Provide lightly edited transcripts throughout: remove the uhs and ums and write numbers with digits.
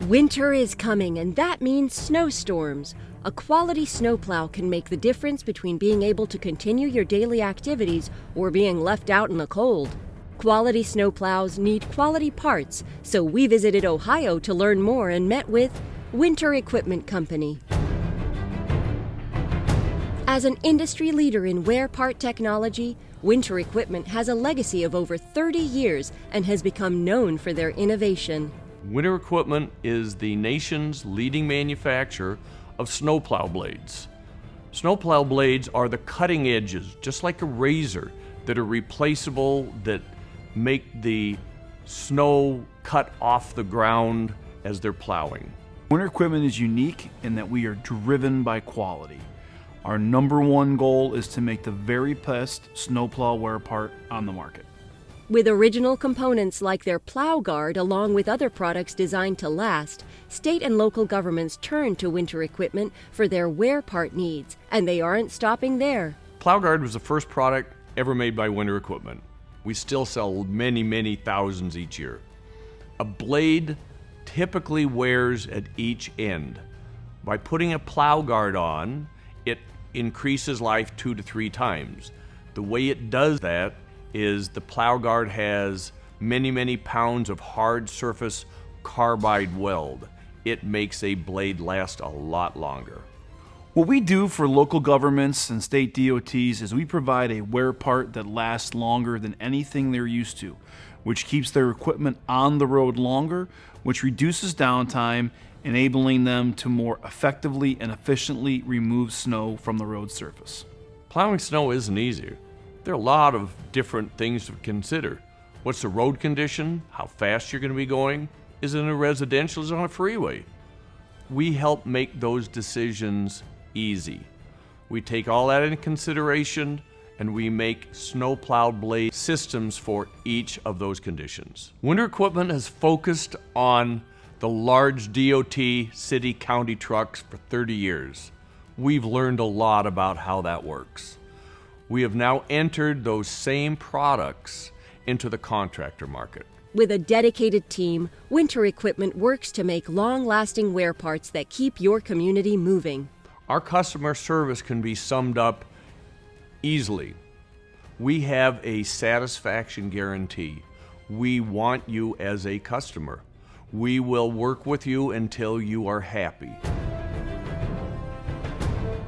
Winter is coming, and that means snowstorms. A quality snowplow can make the difference between being able to continue your daily activities or being left out in the cold. Quality snowplows need quality parts, so we visited Ohio to learn more and met with Winter Equipment Company. As an industry leader in wear part technology, Winter Equipment has a legacy of over 30 years and has become known for their innovation. Winter Equipment is the nation's leading manufacturer of snowplow blades. Snowplow blades are the cutting edges, just like a razor, that are replaceable, that make the snow cut off the ground as they're plowing. Winter Equipment is unique in that we are driven by quality. Our number one goal is to make the very best snowplow wear part on the market. With original components like their plow guard along with other products designed to last, state and local governments turn to Winter Equipment for their wear part needs, and they aren't stopping there. Plow guard was the first product ever made by Winter Equipment. We still sell many thousands each year. A blade typically wears at each end. By putting a plow guard on, it increases life 2 to 3 times. The way it does that is the plow guard has many pounds of hard surface carbide weld. It makes a blade last a lot longer. What we do for local governments and state DOTs is we provide a wear part that lasts longer than anything they're used to, which keeps their equipment on the road longer, which reduces downtime, enabling them to more effectively and efficiently remove snow from the road surface. Plowing snow isn't easy. There are a lot of different things to consider. What's the road condition? How fast you're going to be going? Is it in a residential? Is it on a freeway? We help make those decisions easy. We take all that into consideration and we make snowplow blade systems for each of those conditions. Winter Equipment has focused on the large DOT city county trucks for 30 years. We've learned a lot about how that works. We have now entered those same products into the contractor market. With a dedicated team, Winter Equipment works to make long-lasting wear parts that keep your community moving. Our customer service can be summed up easily. We have a satisfaction guarantee. We want you as a customer. We will work with you until you are happy.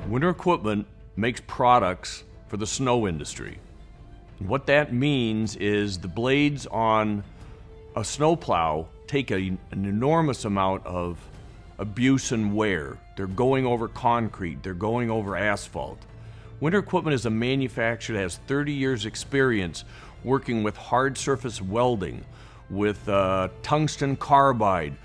Winter Equipment makes products for the snow industry. And what that means is the blades on a snowplow take an enormous amount of abuse and wear. They're going over concrete, they're going over asphalt. Winter Equipment is a manufacturer that has 30 years experience working with hard surface welding, with tungsten carbide,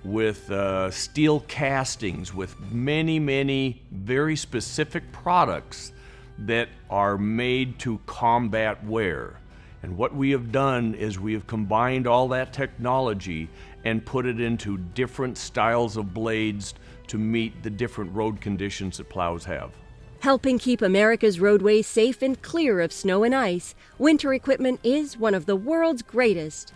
with steel castings, with many very specific products that are made to combat wear. And what we have done is we have combined all that technology and put it into different styles of blades to meet the different road conditions that plows have. Helping keep America's roadways safe and clear of snow and ice, Winter Equipment is one of the world's greatest.